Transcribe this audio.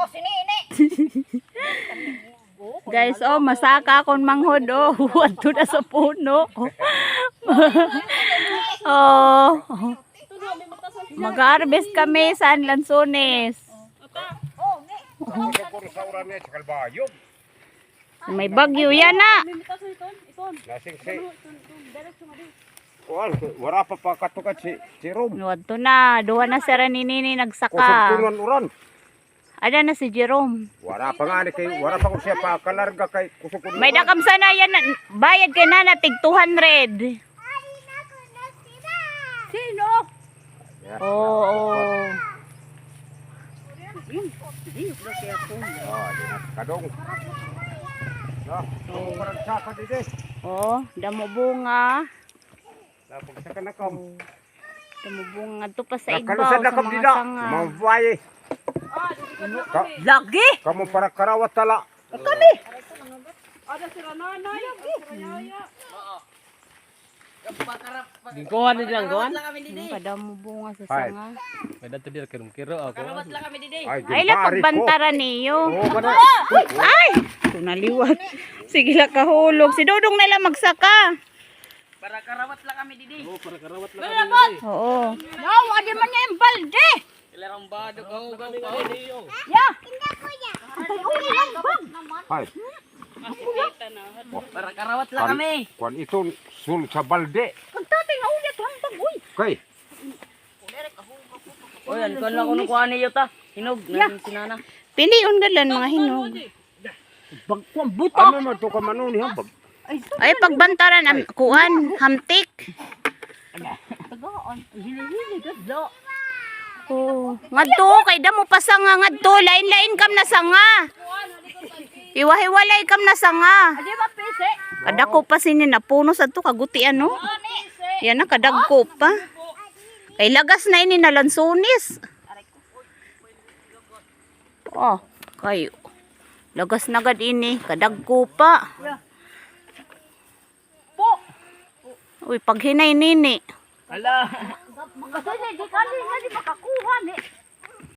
sinini. Guys, oh, masaka akong manghod, oh. Wadto na sa puno. Oh. Mag-harvest kami sa Lanzones. May bagyo yan na. Wala pa katukat si Rom. Wadto na, duha na si Ranini nagsaka. Kusog uran. Ada na si Jerome. Wala pa nga ni kay wala pa ko siya pa kalarga kay kusog uran. May dakam sana yan, bayad kay nana tig 200. Sino? Oo. Kadong. Parang saka dito. Oh, damo bunga. Lapag sa kanakam. Damo bunga to pa sa igbaw Nakalusad na sa kam mga dida. sanga. Mabuhay. Lagi? Kamu para karawat tala. Kami. Ada sila nanay. Gingkuhan din lang gawan. Padamo bunga sa Ay. sanga. May dato dir kiro ako. Ay, lapag bantara niyo. Oh, mana? Ay! Ito naliwat. Sige lang kahulog. Si Dodong na lang magsaka. Para karawat lang kami didi. Oh, para karawat lang Kami didi. Oo. No, adi man niya yung balde. Ilarang bado ko kami niyo. Ya. Hay. Para karawat lang kami. Kuan ito sul sa balde. Pagtatay nga ulit hambag uy. Kay. Oy, an kon lang kuno kuan niyo ta. Hinog na sinana. Piliun galan mga hinog. Bagkwang buto. Ano man to ka manuni hambag. Ay, pagbantaran ang kuan, hamtik. Tagaan. Hili-hili gadlo. Oh, ngadto kay damo pa sanga ngadto, lain-lain kam na sanga. Iwahiwalay kam na sanga. Adi ba pese? Kadako pa sini na puno sa to kaguti ano. Ani. Yan na kadagko pa. Kay lagas na ini na Lanzones. Oh, kayo. Lagas na gad ini, kadagko pa. Po. Uy, pag hinay nini. Ala. Kasi di kali nga di makakuha ni.